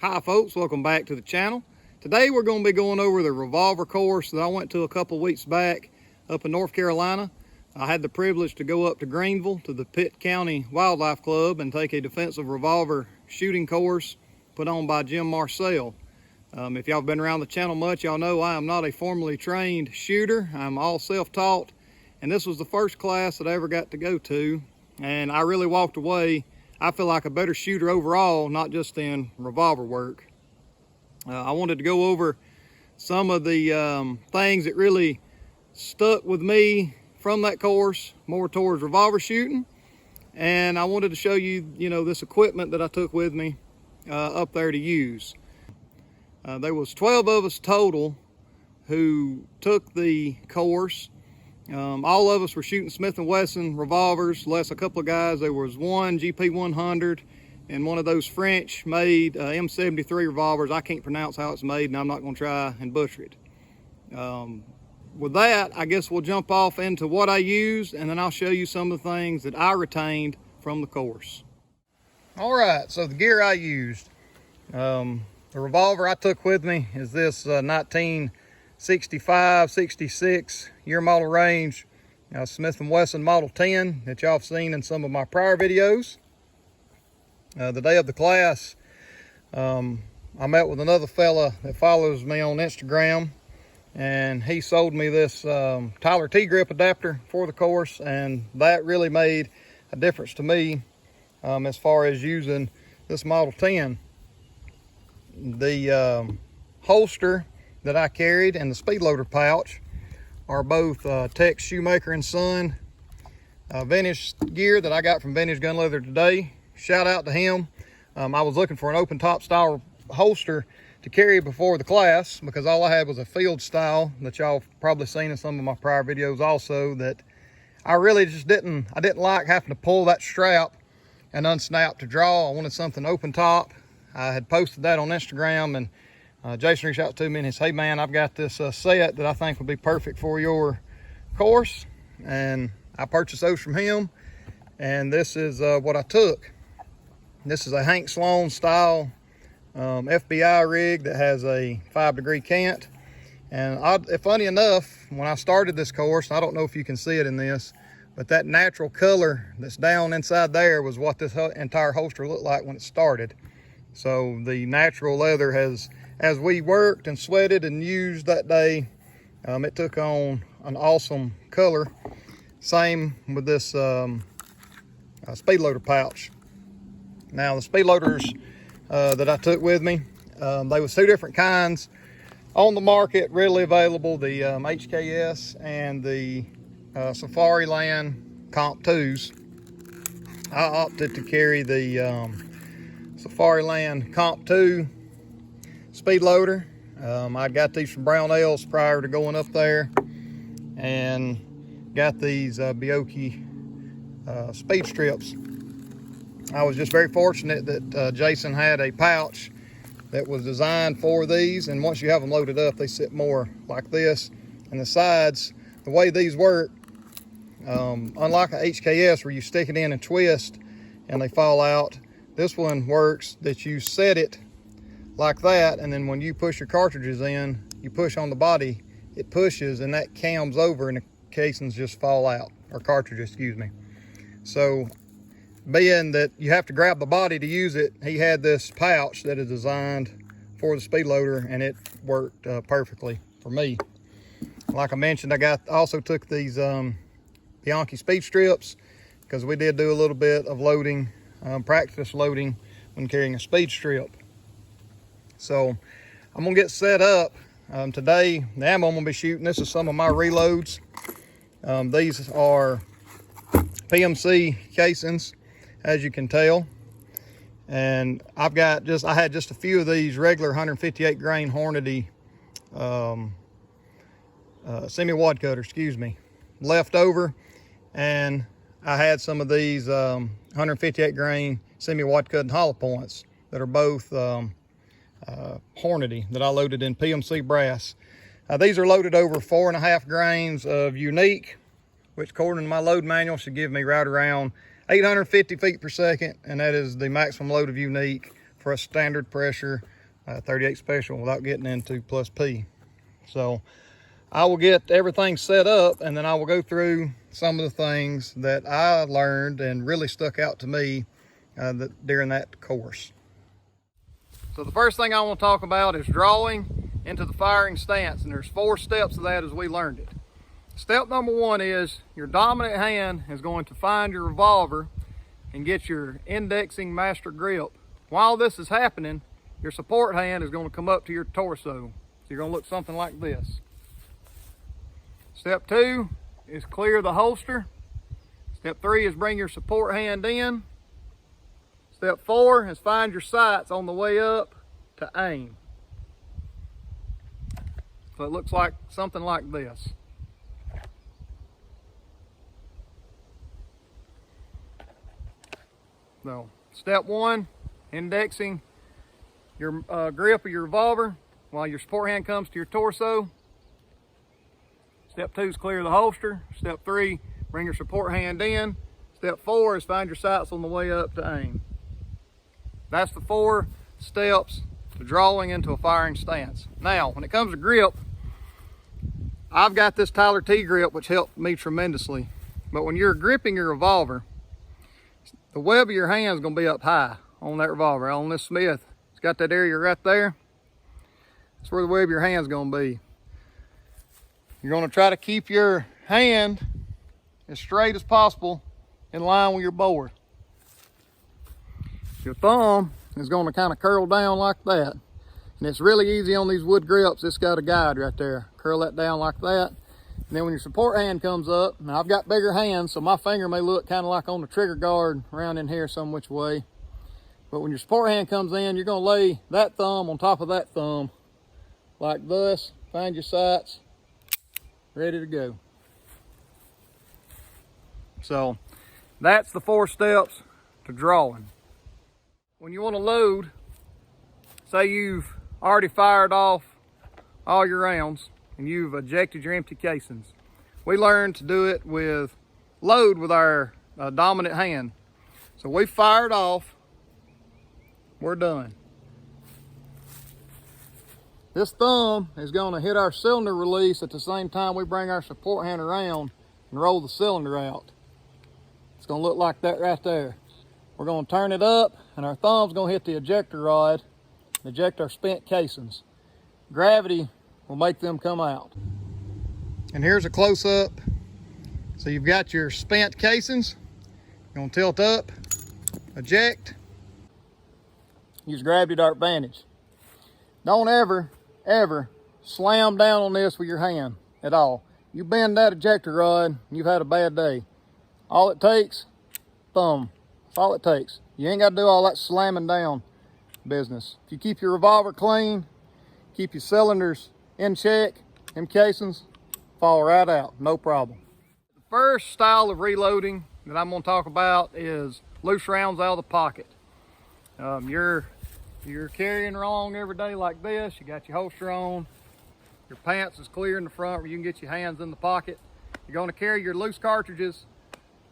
Hi folks, welcome back to the channel. Today we're going to be going over the revolver course that I went to a couple weeks back up in North Carolina. I had the privilege to go up to Greenville to the Pitt County Wildlife Club and take a defensive revolver shooting course put on by Jim Marcel. If y'all have been around the channel much, y'all know I am not a formally trained shooter. I'm all self-taught, and this was the first class that I ever got to go to, and I really walked away, I feel like, a better shooter overall, not just in revolver work. I wanted to go over some of the things that really stuck with me from that course, more towards revolver shooting, and I wanted to show you, this equipment that I took with me up there to use. There was 12 of us total who took the course. All of us were shooting Smith & Wesson revolvers, less a couple of guys. There was one GP 100 and one of those French made M73 revolvers. I can't pronounce how it's made, and I'm not going to try and butcher it. With that, I guess we'll jump off into what I used, and then I'll show you some of the things that I retained from the course. All right, so the gear I used. The revolver I took with me is this 1965, 66 year model range Smith & Wesson Model 10 that y'all have seen in some of my prior videos. The day of the class, I met with another fella that follows me on Instagram, and he sold me this Tyler T-grip adapter for the course, and that really made a difference to me as far as using this Model 10. The holster that I carried and the speed loader pouch are both Tex Shoemaker & Son vintage gear that I got from Vintage Gun Leather Today. Shout out to him. I was looking for an open top style holster to carry before the class because all I had was a field style that y'all probably seen in some of my prior videos also, that I really just didn't like having to pull that strap and unsnap to draw. I wanted something open top. I had posted that on Instagram, and Jason reached out to me and he said, "Hey man, I've got this set that I think would be perfect for your course," and I purchased those from him, and this is what I took. This is a Hank Sloan style FBI rig that has a 5-degree cant, and funny enough, when I started this course, I don't know if you can see it in this, but that natural color that's down inside there was what this entire holster looked like when it started. So the natural leather has, as we worked and sweated and used that day, it took on an awesome color. Same with this speed loader pouch. Now the speed loaders that I took with me, they was two different kinds on the market, readily available, the HKS and the Safari Land Comp 2s. I opted to carry the Safari Land Comp 2 speed loader. I got these from Brownells prior to going up there, and got these Bioki speed strips. I was just very fortunate that Jason had a pouch that was designed for these, and once you have them loaded up, they sit more like this. And the sides, the way these work, unlike a HKS where you stick it in and twist and they fall out, this one works that you set it like that, and then when you push your cartridges in, you push on the body, it pushes, and that cams over and the casings just fall out, or cartridges, excuse me. So being that you have to grab the body to use it, he had this pouch that is designed for the speed loader, and it worked perfectly for me. Like I mentioned, I also took these Bianchi speed strips because we did do a little bit of loading, practice loading when carrying a speed strip. So I'm gonna get set up. Today, the ammo I'm gonna be shooting, this is some of my reloads. These are PMC casings, as you can tell. And I had just a few of these regular 158 grain Hornady semi-wad cutter, left over. And I had some of these 158 grain semi-wad cut and hollow points that are both Hornady that I loaded in PMC brass. These are loaded over 4.5 grains of unique, which according to my load manual should give me right around 850 feet per second, and that is the maximum load of unique for a standard pressure 38 special without getting into plus P. So I will get everything set up, and then I will go through some of the things that I learned and really stuck out to me during that course. So the first thing I want to talk about is drawing into the firing stance, and there's 4 steps of that as we learned it. Step number 1 is your dominant hand is going to find your revolver and get your indexing master grip. While this is happening, your support hand is going to come up to your torso. So you're going to look something like this. Step 2 is clear the holster. Step 3 is bring your support hand in. Step 4 is find your sights on the way up to aim. So it looks like something like this. So step 1, indexing your grip of your revolver while your support hand comes to your torso. Step 2 is clear the holster. Step 3, bring your support hand in. Step 4 is find your sights on the way up to aim. That's the 4 steps to drawing into a firing stance. Now, when it comes to grip, I've got this Tyler T grip, which helped me tremendously. But when you're gripping your revolver, the web of your hand is going to be up high on that revolver. On this Smith, it's got that area right there. That's where the web of your hand is going to be. You're going to try to keep your hand as straight as possible in line with your bore. Your thumb is going to kind of curl down like that. And it's really easy on these wood grips. It's got a guide right there. Curl that down like that. And then when your support hand comes up, now I've got bigger hands, so my finger may look kind of like on the trigger guard around in here some which way. But when your support hand comes in, you're going to lay that thumb on top of that thumb like this. Find your sights. Ready to go. So that's the 4 steps to drawing. When you want to load, say you've already fired off all your rounds and you've ejected your empty casings. We learned to do it with load with our dominant hand. So we fired off, we're done. This thumb is going to hit our cylinder release at the same time we bring our support hand around and roll the cylinder out. It's going to look like that right there. We're going to turn it up, and our thumb's going to hit the ejector rod and eject our spent casings. Gravity will make them come out. And here's a close-up. So you've got your spent casings. You're going to tilt up, eject. Use gravity to our advantage. Don't ever slam down on this with your hand at all. You bend that ejector rod, you've had a bad day. All it takes, thumb. That's all it takes. You ain't got to do all that slamming down business. If you keep your revolver clean, keep your cylinders in check, them casings fall right out, no problem. The first style of reloading that I'm going to talk about is loose rounds out of the pocket. You're carrying along every day like this. You got your holster on. Your pants is clear in the front where you can get your hands in the pocket. You're going to carry your loose cartridges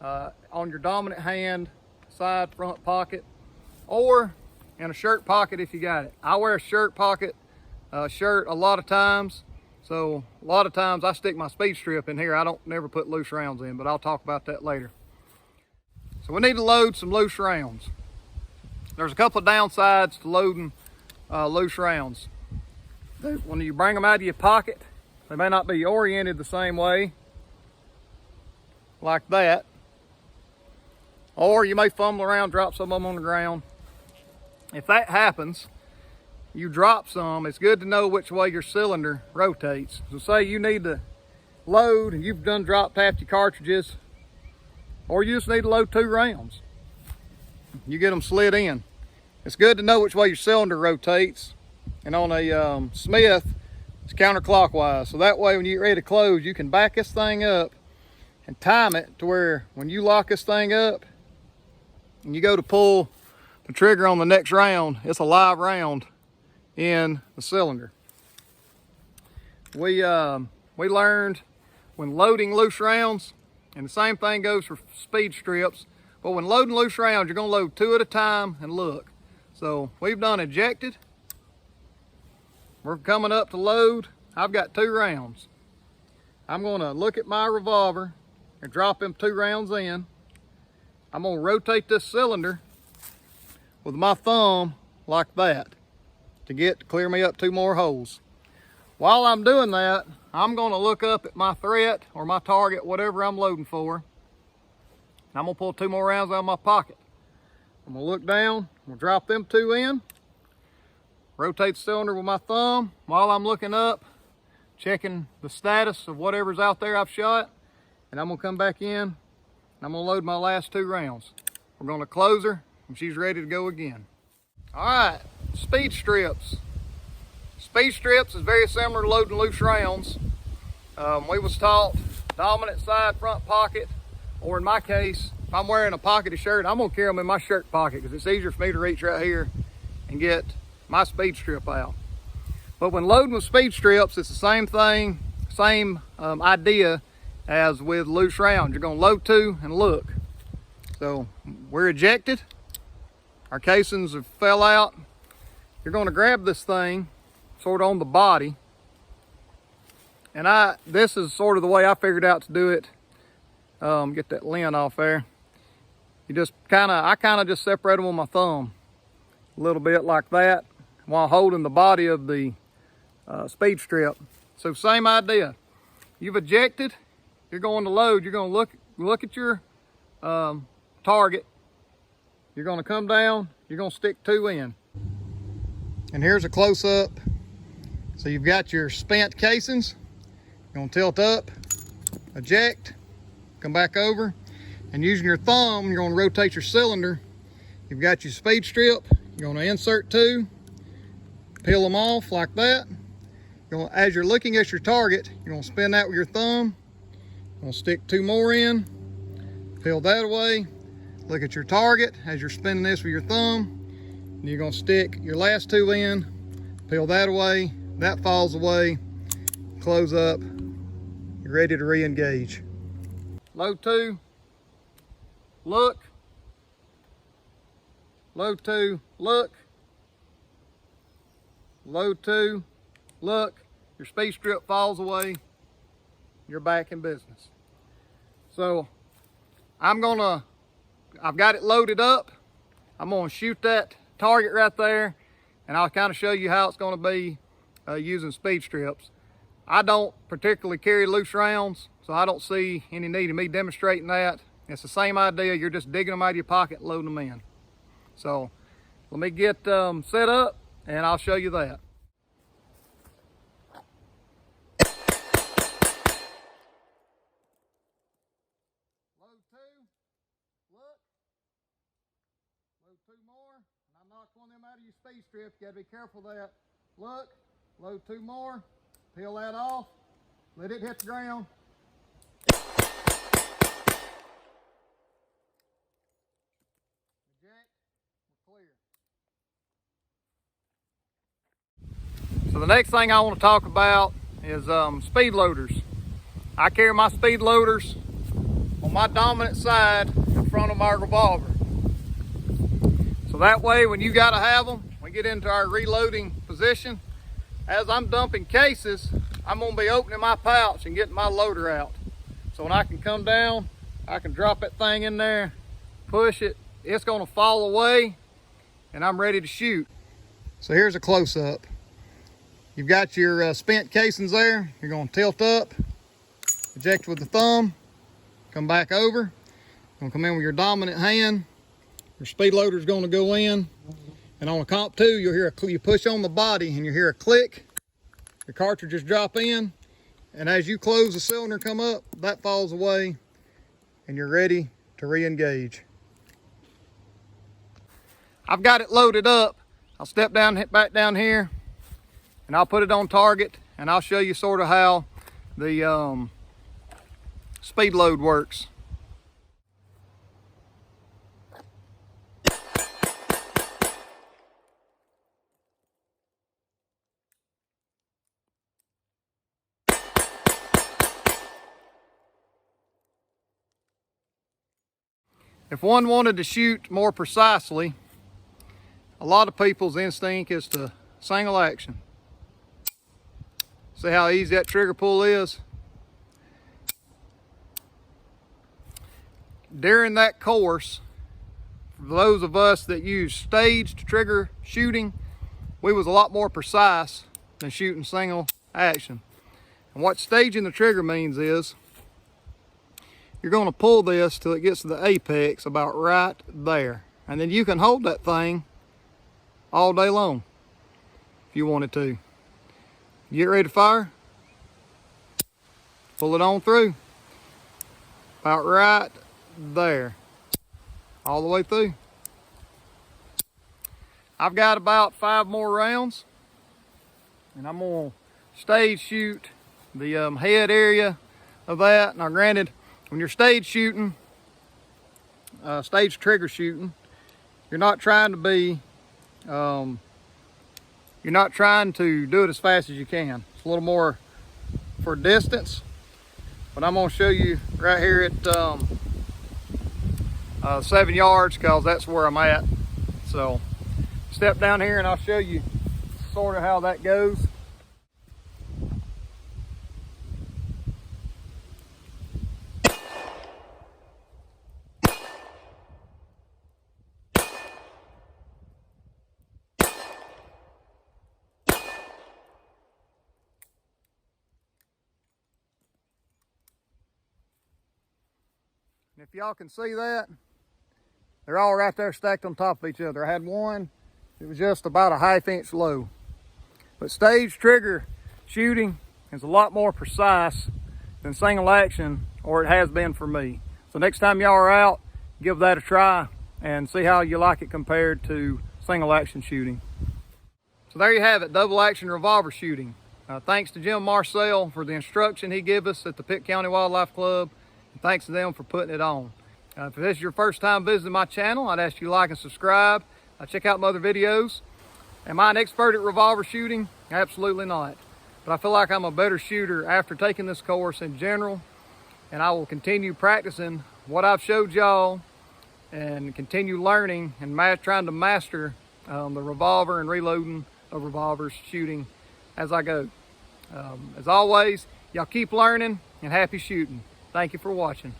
on your dominant hand, side front pocket, or in a shirt pocket if you got it. I wear a shirt pocket shirt a lot of times. So a lot of times I stick my speed strip in here. I don't never put loose rounds in, but I'll talk about that later. So we need to load some loose rounds. There's a couple of downsides to loading loose rounds. When you bring them out of your pocket, they may not be oriented the same way, like that. Or you may fumble around, drop some of them on the ground. If that happens, you drop some, it's good to know which way your cylinder rotates. So say you need to load and you've done dropped half your cartridges, or you just need to load 2 rounds. You get them slid in. It's good to know which way your cylinder rotates. And on a Smith, it's counterclockwise. So that way when you get ready to close, you can back this thing up and time it to where when you lock this thing up and you go to pull the trigger on the next round, it's a live round in the cylinder. We learned when loading loose rounds, and the same thing goes for speed strips, but when loading loose rounds, you're gonna load 2 at a time and look. So we've done ejected. We're coming up to load. I've got 2 rounds. I'm gonna look at my revolver and drop them 2 rounds in. I'm gonna rotate this cylinder with my thumb like that to clear me up 2 more holes. While I'm doing that, I'm gonna look up at my threat or my target, whatever I'm loading for. I'm gonna pull 2 more rounds out of my pocket. I'm gonna look down, I'm gonna drop them 2 in, rotate the cylinder with my thumb while I'm looking up, checking the status of whatever's out there I've shot, and I'm gonna come back in and I'm gonna load my last 2 rounds. We're gonna close her and she's ready to go again. All right, speed strips. Speed strips is very similar to loading loose rounds. We was taught dominant side front pocket, or in my case, if I'm wearing a pocketed shirt, I'm gonna carry them in my shirt pocket because it's easier for me to reach right here and get my speed strip out. But when loading with speed strips, it's the same thing, same idea as with loose rounds. You're gonna load 2 and look. So we're ejected, our casings have fell out. You're gonna grab this thing sort of on the body, and this is sort of the way I figured out to do it. Get that lint off there. You just I kind of just separate them with my thumb a little bit like that while holding the body of the speed strip. So same idea. You've ejected, you're going to load, you're going to look at your target, you're going to come down, you're going to stick 2 in. And here's a close-up. So you've got your spent casings, you're going to tilt up, eject, come back over, and using your thumb, you're going to rotate your cylinder. You've got your speed strip, you're going to insert 2, peel them off like that. As you're looking at your target, you're going to spin that with your thumb, you're going to stick 2 more in, peel that away, look at your target as you're spinning this with your thumb, and you're going to stick your last 2 in, peel that away, that falls away, close up, you're ready to re-engage. Load 2, look, load 2, look, load 2, look, your speed strip falls away, you're back in business. So I've got it loaded up. I'm gonna shoot that target right there, and I'll kind of show you how it's gonna be using speed strips. I don't particularly carry loose rounds, so I don't see any need of me demonstrating that. It's the same idea, you're just digging them out of your pocket and loading them in. So let me get set up and I'll show you that. Load 2, look, load 2 more, and I knocked one of them out of your speed strip. You gotta be careful of that. Look, load 2 more, peel that off, let it hit the ground. Eject, we're clear. So the next thing I want to talk about is speed loaders. I carry my speed loaders on my dominant side in front of my revolver. So that way when you gotta have them, we get into our reloading position. As I'm dumping cases, I'm gonna be opening my pouch and getting my loader out. So when I can come down, I can drop that thing in there, push it, it's gonna fall away, and I'm ready to shoot. So here's a close-up. You've got your spent casings there. You're gonna tilt up, eject with the thumb, come back over. Gonna come in with your dominant hand. Your speed loader is gonna go in, and on a comp 2, you'll hear you push on the body and you hear a click. Your cartridges drop in, and as you close the cylinder and come up, that falls away, and you're ready to re-engage. I've got it loaded up. I'll step down, back down here, and I'll put it on target, and I'll show you sort of how the speed load works. If one wanted to shoot more precisely, a lot of people's instinct is to single action. See how easy that trigger pull is? During that course, for those of us that use staged trigger shooting, we was a lot more precise than shooting single action. And what staging the trigger means is you're going to pull this till it gets to the apex about right there. And then you can hold that thing all day long if you wanted to. Get ready to fire, pull it on through about right there, all the way through. I've got about 5 more rounds, and I'm gonna stage shoot the head area of that. Now granted, when you're stage shooting, stage trigger shooting, you're not trying to be, you're not trying to do it as fast as you can. It's a little more for distance, but I'm gonna show you right here at 7 yards, because that's where I'm at. So step down here and I'll show you sort of how that goes. And if y'all can see that, they're all right there stacked on top of each other. I had one, it was just about a ½ inch low. But stage trigger shooting is a lot more precise than single action, or it has been for me. So next time y'all are out, give that a try and see how you like it compared to single action shooting. So there you have it, double action revolver shooting. Thanks to Jim Marcel for the instruction he gave us at the Pitt County Wildlife Club. And thanks to them for putting it on. If this is your first time visiting my channel, I'd ask you to like and subscribe. Check out my other videos. Am I an expert at revolver shooting? Absolutely not. But I feel like I'm a better shooter after taking this course in general. And I will continue practicing what I've showed y'all and continue learning and trying to master the revolver and reloading of revolvers shooting as I go. As always, y'all keep learning and happy shooting. Thank you for watching.